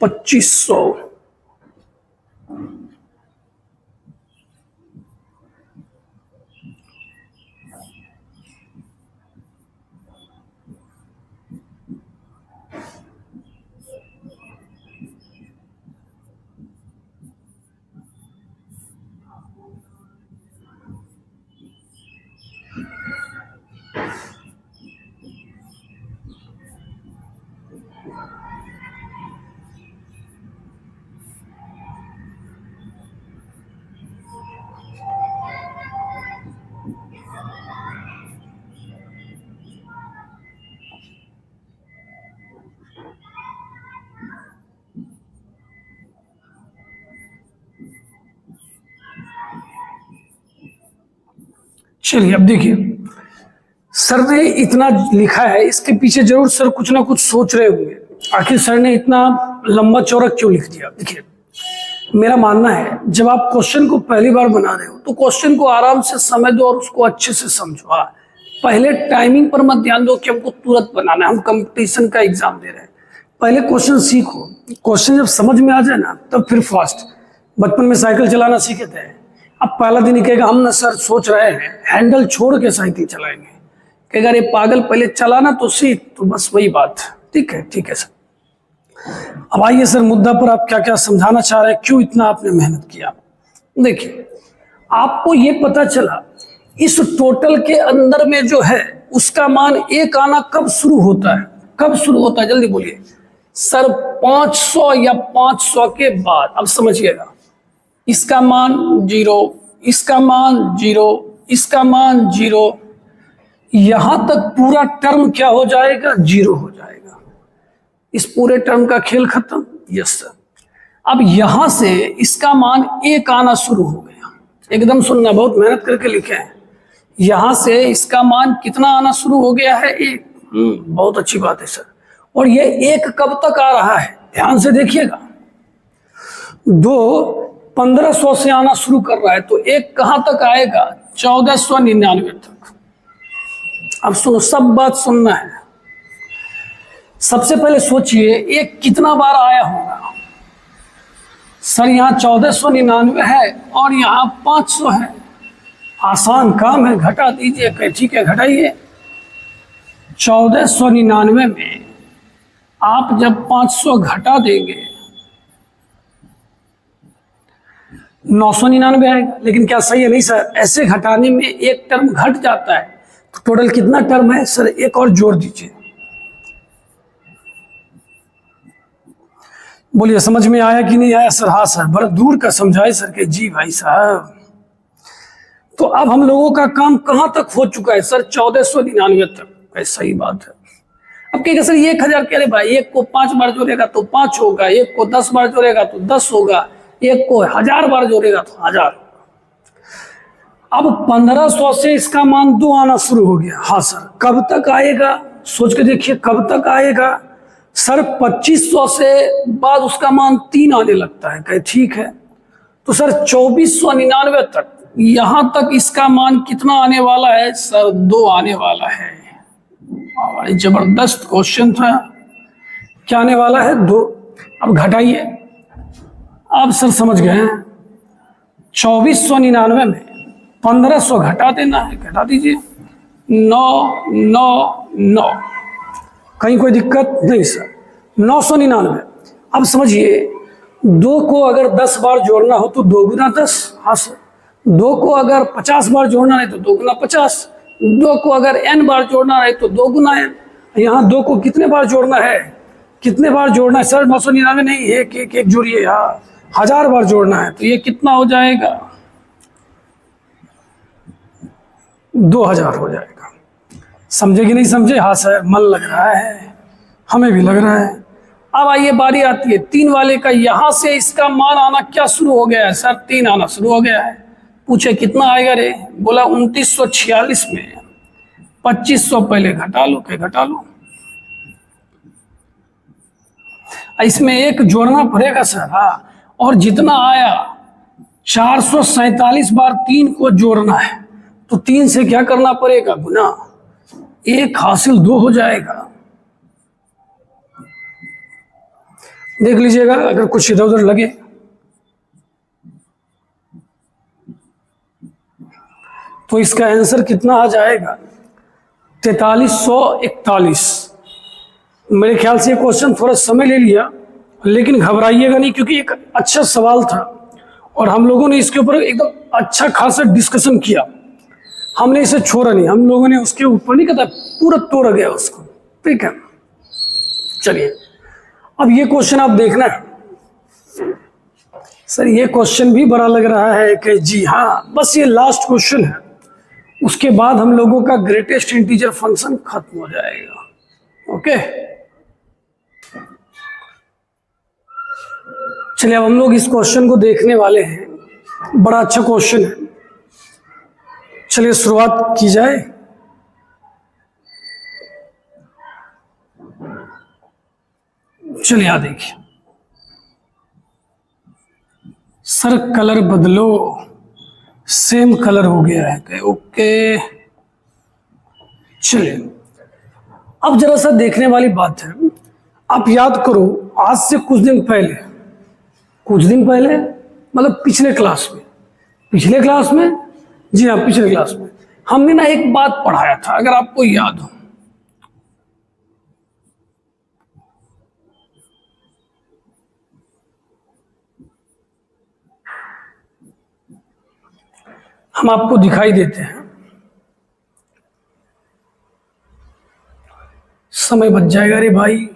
$2500। चलिए अब देखिए, सर ने इतना लिखा है, इसके पीछे जरूर सर कुछ ना कुछ सोच रहे होंगे, आखिर सर ने इतना लंबा चौड़ा क्यों लिख दिया। देखिए मेरा मानना है, जब आप क्वेश्चन को पहली बार बना रहे हो तो क्वेश्चन को आराम से समझ दो और उसको अच्छे से समझो। हाँ, पहले टाइमिंग पर मत ध्यान दो कि हमको तुरंत बनाना है, हम कंपटीशन का एग्जाम दे रहे हैं। पहले क्वेश्चन सीखो, क्वेश्चन जब समझ में आ जाए ना तब फिर फास्ट। बचपन में साइकिल चलाना सीखे थे, अब पहला दिन ही कहेगा हम ना सर सोच रहे हैं हैंडल छोड़ के साइकिल चलाएंगे। कहेगा अरे पागल पहले चलाना तो सीख। तो बस वही बात। ठीक है सर। अब आइए सर मुद्दा पर, आप क्या क्या समझाना चाह रहे हैं, क्यों इतना आपने मेहनत किया। देखिए आपको ये पता चला इस टोटल के अंदर में जो है उसका मान 1 आना कब शुरू होता है, कब शुरू होता है जल्दी बोलिए सर। 500 या 500 के बाद। अब समझिएगा, इसका मान 0, इसका मान 0, इसका मान 0, यहां तक पूरा टर्म क्या हो जाएगा, 0 हो जाएगा। इस पूरे टर्म का खेल खत्म। Yes sir. अब यहां से इसका मान 1 आना शुरू हो गया। एकदम सुनना, बहुत मेहनत करके लिखे हैं। यहां से इसका मान कितना आना शुरू हो गया है, 1। बहुत अच्छी बात है सर। और ये 1 कब तक आ रहा है, ध्यान से देखिएगा। 2 1500 से आना शुरू कर रहा है, तो 1 कहां तक आएगा, 1499 तक। अब सुनो, सब बात सुनना है। सबसे पहले सोचिए 1 कितना बार आया होगा। सर यहाँ 1499 है और यहाँ 500 है। आसान काम है, घटा दीजिए। ठीक है घटाइए। 1499 में आप जब 500 घटा देंगे 999 आएगा। लेकिन क्या सही है, नहीं सर, ऐसे घटाने में 1 टर्म घट जाता है। तो टोटल कितना टर्म है सर, 1 और जोड़ दीजिए। बोलिए समझ में आया कि नहीं आया सर। हाँ सर, बड़ा दूर का समझाए सर के। जी भाई साहब। तो अब हम लोगों का काम कहां तक हो चुका है सर, 1499 तक। सही बात है। अब कहेगा सर 1000 कह रहे भाई, 1 को 5 बार जोड़ेगा तो 5 होगा, 1 को 10 बार जोड़ेगा तो 10 होगा, 1 को 1000 बार जोड़ेगा तो 1000। अब 1500 से इसका मान 2 आना शुरू हो गया। हाँ सर, कब तक आएगा, सोच के देखिए कब तक आएगा सर। 2500 से बाद उसका मान 3 आने लगता है। कहे ठीक है। तो सर 2499 तक, यहां तक इसका मान कितना आने वाला है सर, 2 आने वाला है। बड़ी जबरदस्त क्वेश्चन था। क्या आने वाला है, 2। अब घटाइए। अब सर समझ गए हैं, 2499 में 1500 घटा देना है। घटा दीजिए। 999। कहीं कोई दिक्कत नहीं सर। 999। अब समझिए 2 को अगर 10 बार जोड़ना हो तो 2 गुना 10। हाँ सर। 2 को अगर 50 बार जोड़ना है तो 2 गुना 50, 2 को अगर n बार जोड़ना है तो 2 गुना n। यहाँ 2 को कितने बार जोड़ना है, कितने बार जोड़ना है सर? 999 नहीं, एक एक एक जोड़िए, हाँ 1000 बार जोड़ना है, तो ये कितना हो जाएगा? 2000 हो जाएगा। समझे कि नहीं समझे? हाँ सर, मन लग रहा है, हमें भी लग रहा है। अब आइए बारी आती है 3 वाले का। यहां से इसका मान आना क्या शुरू हो गया है सर? 3 आना शुरू हो गया है। पूछे कितना आएगा रे? बोला 2946 में 2500 पहले घटा लो, के घटा लो। इसमें एक जोड़ना पड़ेगा सर, हाँ, और जितना आया 447 बार 3 को जोड़ना है, तो 3 से क्या करना पड़ेगा? गुना। 1 हासिल 2 हो जाएगा। देख लीजिएगा अगर कुछ इधर उधर लगे। तो इसका आंसर कितना आ जाएगा? 4341। मेरे ख्याल से ये क्वेश्चन थोड़ा समय ले लिया, लेकिन घबराइएगा नहीं, क्योंकि एक अच्छा सवाल था और हम लोगों ने इसके ऊपर एकदम अच्छा खासा डिस्कशन किया। हमने इसे छोड़ा नहीं, हम लोगों ने उसके ऊपर नहीं कहता, पूरा तोड़ गया उसको। ठीक है, चलिए अब ये क्वेश्चन आप देखना है। सर ये क्वेश्चन भी बड़ा लग रहा है कि जी हाँ, बस ये लास्ट क्वेश्चन है, उसके बाद हम लोगों का ग्रेटेस्ट इंटीजर फंक्शन खत्म हो जाएगा। ओके, चलिए अब हम लोग इस क्वेश्चन को देखने वाले हैं। बड़ा अच्छा क्वेश्चन है, चलिए शुरुआत की जाए। चलिए यहां देखिए, सर कलर बदलो, सेम कलर हो गया है। ओके, चलिए अब जरा सा देखने वाली बात है। आप याद करो, आज से कुछ दिन पहले मतलब पिछले क्लास में, जी हाँ पिछले क्लास में हमने ना एक बात पढ़ाया था, अगर आपको याद हो। हम आपको दिखाई देते हैं, समय बच जाएगा रे भाई।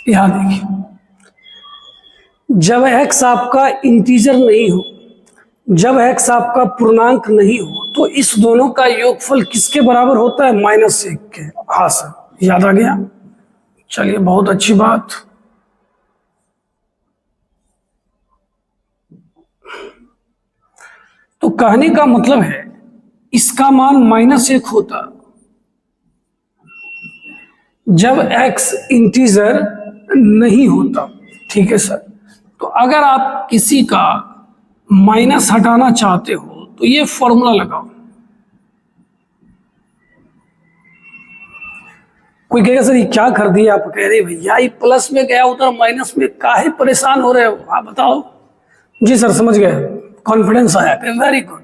यहां देखिए, जब x आपका इंटीजर नहीं हो, जब x आपका पूर्णांक नहीं हो, तो इस दोनों का योगफल किसके बराबर होता है? -1 के। हाँ सर, याद आ गया। चलिए बहुत अच्छी बात। तो कहने का मतलब है इसका मान -1 होता जब x इंटीजर नहीं होता। ठीक है सर, तो अगर आप किसी का माइनस हटाना चाहते हो तो ये फॉर्मूला लगाओ। कोई कहेगा सर ये क्या कर दिया आप? कह रहे भैया ये प्लस में गया उधर माइनस में, काहे परेशान हो रहे हो? आप बताओ। जी सर समझ गए, कॉन्फिडेंस आया, वेरी गुड।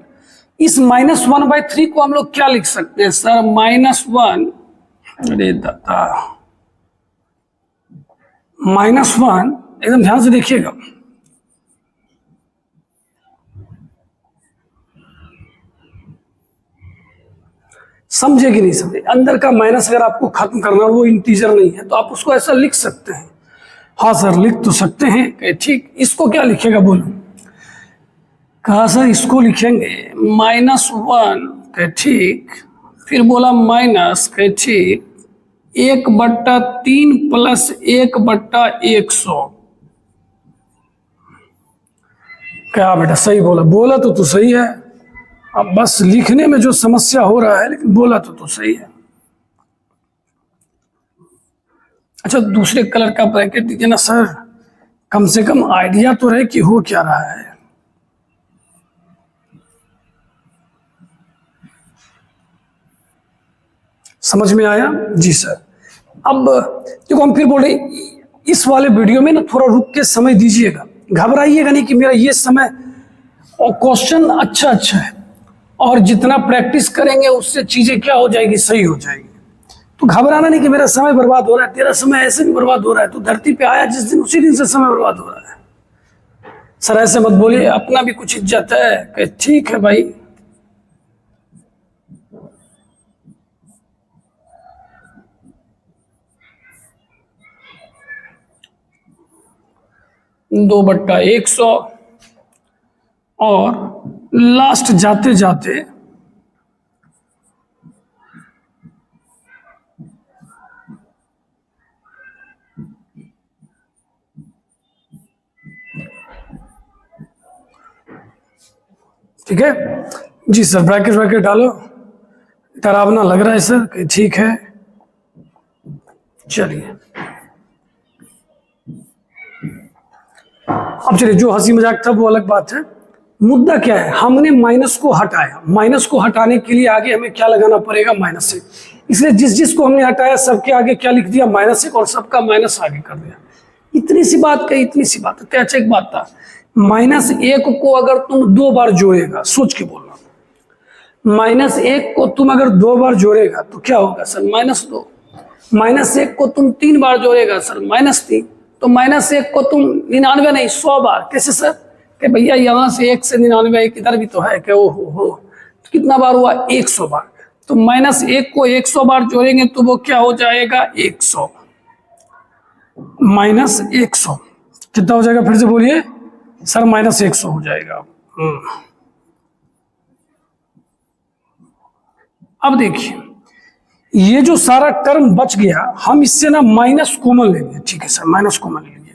इस -1/3 को हम लोग क्या लिख सकते हैं सर? -1, अरे दादा, -1, एकदम ध्यान से देखिएगा, समझे कि नहीं समझे? अंदर का माइनस अगर आपको खत्म करना, वो इंटीजर नहीं है, तो आप उसको ऐसा लिख सकते हैं। हाँ सर लिख तो सकते हैं। ठीक, इसको क्या लिखेगा बोलो? कहा सर इसको लिखेंगे -1 ठीक, फिर बोला माइनस के ठीक 1/3 प्लस 1/100। क्या बेटा सही बोला तो सही है। अब बस लिखने में जो समस्या हो रहा है, लेकिन बोला तो सही है। अच्छा दूसरे कलर का ब्रैकेट दीजिए ना सर, कम से कम आइडिया तो रहे कि हो क्या रहा है। समझ में आया? जी सर। अब देखो हम फिर बोले, इस वाले वीडियो में ना थोड़ा रुक के समय दीजिएगा, घबराइएगा नहीं कि मेरा ये समय, और क्वेश्चन अच्छा है, और जितना प्रैक्टिस करेंगे उससे चीजें क्या हो जाएगी? सही हो जाएगी। तो घबराना नहीं कि मेरा समय बर्बाद हो रहा है, तेरा समय ऐसे भी बर्बाद हो रहा है, तो धरती पे आया जिस दिन उसी दिन से समय बर्बाद हो रहा है। सर ऐसे मत बोलिए, अपना भी कुछ इज्जत है। कि ठीक है भाई, दो बट्टा 100 और लास्ट जाते जाते ठीक है जी सर, ब्रैकेट ब्रैकेट डालो, डरावना लग रहा है सर कि ठीक है। चलिए अब चलिए, जो हंसी मजाक था वो अलग बात है। मुद्दा क्या है, हमने माइनस को हटाया, माइनस को हटाने के लिए आगे हमें क्या लगाना पड़ेगा, माइनस 1। इसलिए जिस जिस को हमने हटाया सबके आगे क्या लिख दिया, -1, और सबका माइनस आगे कर दिया। इतनी सी बात कही, इतनी सी बात है। अच्छा एक बात था, -1 को अगर तुम 2 बार जोड़ेगा, सोच के बोलना, -1 को तुम अगर 2 बार जोड़ेगा तो क्या होगा सर, -2। -1 को तुम 3 बार जोड़ेगा सर, -3। तो -1 को तुम 99 नहीं 100 बार, कैसे सर, कि भैया यहाँ से 1 से 99 इधर भी तो है, कि ओ हो तो कितना बार हुआ, 100 बार। तो -1 को 100 बार जोड़ेंगे तो वो क्या हो जाएगा, 100 -100 कितना हो जाएगा, फिर से बोलिए सर, -100 हो जाएगा। अब देखिए, ये जो सारा टर्म बच गया, हम इससे ना माइनस कॉमन लेंगे। ठीक है सर, माइनस कॉमन लेंगे।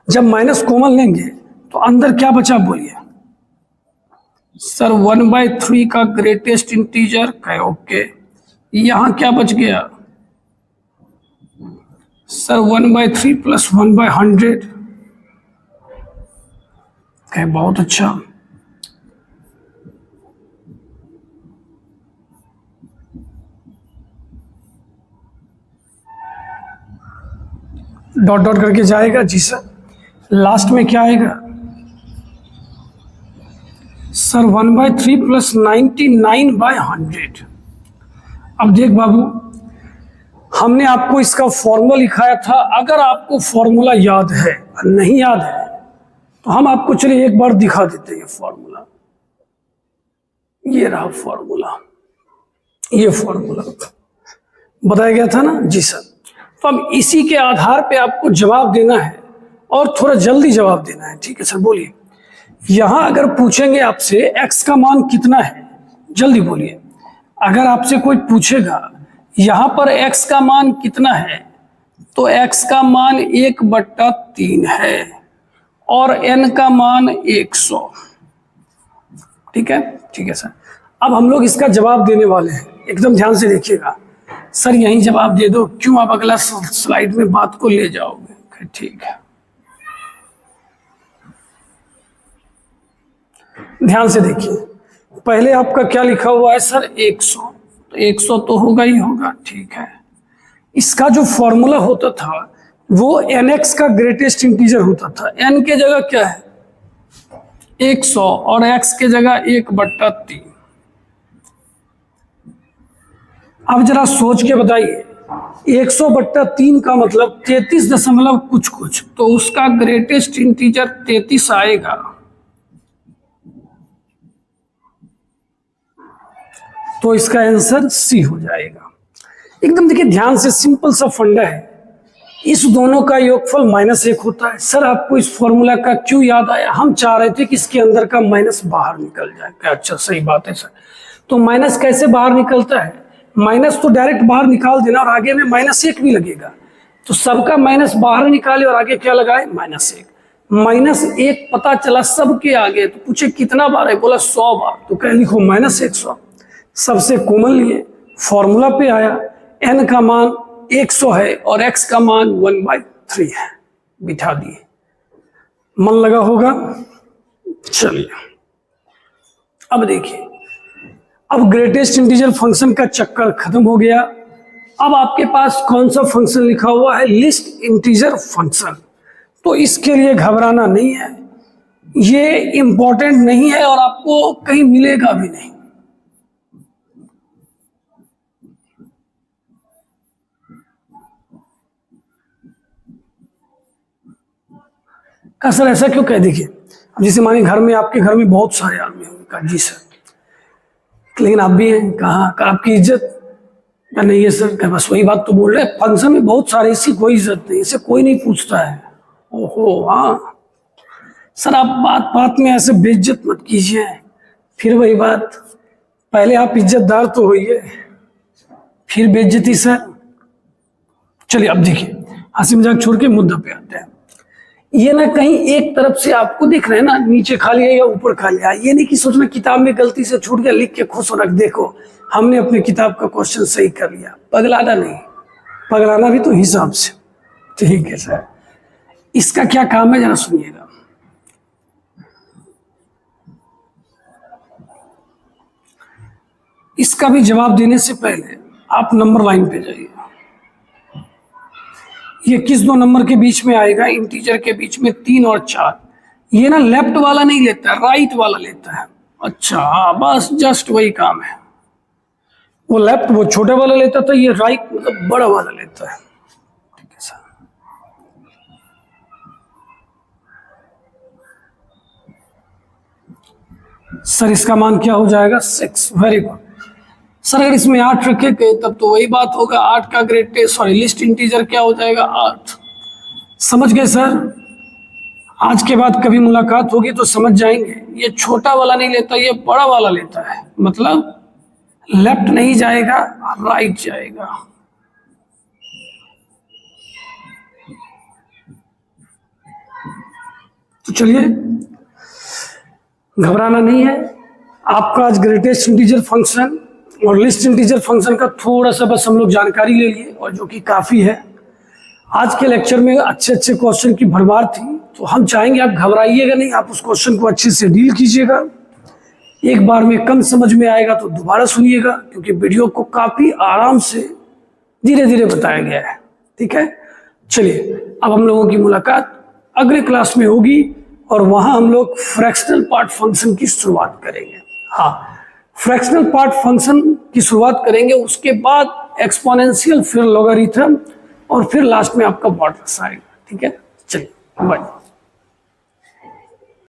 जब माइनस कॉमन लेंगे तो अंदर क्या बचा, बोलिए सर, 1/3 का ग्रेटेस्ट इंटीजर है। ओके, यहां क्या बच गया सर, 1/3 + 1/100 है। बहुत अच्छा, डॉट डॉट करके जाएगा जी सर। लास्ट में क्या आएगा सर, 1/3 + 99/100। अब देख बाबू, हमने आपको इसका फॉर्मूला लिखाया था। अगर आपको फॉर्मूला याद है, नहीं याद है तो हम आपको चलिए एक बार दिखा देते हैं। ये फॉर्मूला, ये रहा फॉर्मूला, ये फॉर्मूला बताया गया था ना जी सर। तो अब इसी के आधार पे आपको जवाब देना है और थोड़ा जल्दी जवाब देना है। ठीक है सर, बोलिए। यहां अगर पूछेंगे आपसे x का मान कितना है, जल्दी बोलिए। अगर आपसे कोई पूछेगा यहां पर x का मान कितना है, तो x का मान 1/3 है और n का मान 100। ठीक है, ठीक है सर। अब हम लोग इसका जवाब देने वाले हैं, एकदम ध्यान से देखिएगा। सर यही जवाब दे दो, क्यों आप अगला स्लाइड में बात को ले जाओगे। ठीक है, ध्यान से देखिए। पहले आपका क्या लिखा हुआ है सर, 100। तो 100 तो होगा ही होगा। ठीक है, इसका जो फॉर्मूला होता था वो nx का ग्रेटेस्ट इंटीजर होता था। n के जगह क्या है 100 और x के जगह 1/3। अब जरा सोच के बताइए, 100/3 का मतलब 33 दशमलव कुछ कुछ, तो उसका ग्रेटेस्ट इंटीजर 33 आएगा। तो इसका आंसर सी हो जाएगा। एकदम देखिए ध्यान से, सिंपल सा फंडा है। इस दोनों का योगफल -1 होता है। सर आपको इस फॉर्मूला का क्यों याद आया, हम चाह रहे थे कि इसके अंदर का माइनस बाहर निकल जाए। अच्छा सही बात है सर। तो माइनस कैसे बाहर निकलता है, माइनस तो डायरेक्ट बाहर निकाल देना और आगे में -1 भी लगेगा। तो सबका माइनस बाहर निकाले और आगे क्या लगाए, -1। -1 पता चला सबके आगे, तो पूछे कितना बार है, बोला 100 बार। तो कह लिखो -100, सबसे कॉमन लिए, फॉर्मूला पे आया। n का मान 100 है और x का मान 1/3 है, बिठा दिए। मन लगा होगा। चलिए अब देखिए, अब ग्रेटेस्ट इंटीजर फंक्शन का चक्कर खत्म हो गया। अब आपके पास कौन सा फंक्शन लिखा हुआ है, लिस्ट इंटीजर फंक्शन। तो इसके लिए घबराना नहीं है, ये इंपॉर्टेंट नहीं है और आपको कहीं मिलेगा भी नहीं। कहा सर ऐसा क्यों? कह देखिए, अब जैसे मानिए घर में, आपके घर में बहुत सारे आदमी होंगे। कहा जी सर, लेकिन आप भी हैं। कहा आपकी इज्जत? क्या नहीं है सर? क्या बस वही बात तो बोल रहे हैं, फंक्शन में बहुत सारे, इसकी कोई इज्जत नहीं, इसे कोई नहीं पूछता है। ओहो हाँ सर, आप बात बात में ऐसे बेइज्जत मत कीजिए। फिर वही बात, पहले आप इज्जतदार तो होइए, फिर बेइज्जती सर। चलिए अब देखिए, हंसी मजाक छोड़ के मुद्दा पे आते हैं। ये ना कहीं एक तरफ से आपको दिख रहा है ना, नीचे खाली है या ऊपर खाली है, ये नहीं कि सोचना किताब में गलती से छूट गया, लिख के खुश हो रख, देखो हमने अपने किताब का क्वेश्चन सही कर लिया। पगलाना नहीं, पगलाना भी तो हिसाब से। ठीक है सर, इसका क्या काम है जरा सुनिएगा। इसका भी जवाब देने से पहले आप नंबर लाइन पे जाइए। ये किस दो नंबर के बीच में आएगा? इंटीजर के बीच में 3 और 4। ये ना लेफ्ट वाला नहीं लेता है, राइट वाला लेता है। अच्छा हाँ, बस जस्ट वही काम है। वो लेफ्ट वो छोटे वाला लेता था, ये राइट मतलब बड़ा वाला लेता है। ठीक है सर। सर इसका मान क्या हो जाएगा? 6। Very good sir. अगर इसमें 8 रखे थे तब तो वही बात होगा, 8 का लिस्ट इंटीजर क्या हो जाएगा? 8। समझ गए सर? आज के बाद कभी मुलाकात होगी तो समझ जाएंगे। ये छोटा वाला नहीं लेता, ये बड़ा वाला लेता है, मतलब लेफ्ट नहीं जाएगा, राइट जाएगा। तो चलिए, घबराना नहीं है। आपका आज ग्रेटेस्ट इंटीजर फंक्शन और लिस्ट इंटीजर फंक्शन का थोड़ा सा बस हम लोग जानकारी ले लिए, और जो कि काफ़ी है। आज के लेक्चर में अच्छे अच्छे क्वेश्चन की भरमार थी, तो हम चाहेंगे आप घबराइएगा नहीं, आप उस क्वेश्चन को अच्छे से डील कीजिएगा। एक बार में कम समझ में आएगा तो दोबारा सुनिएगा, क्योंकि वीडियो को काफ़ी आराम से धीरे धीरे बताया गया है। ठीक है, चलिए अब हम लोगों की मुलाकात अगले क्लास में होगी, और वहाँ हम लोग फ्रैक्शनल पार्ट फंक्शन की शुरुआत करेंगे। हाँ, फ्रैक्शनल पार्ट फंक्शन की शुरुआत करेंगे, उसके बाद एक्सपोनेंशियल, फिर लॉगरिथम, और फिर लास्ट में आपका मॉडुलस आएगा। ठीक है, चलिए बाय।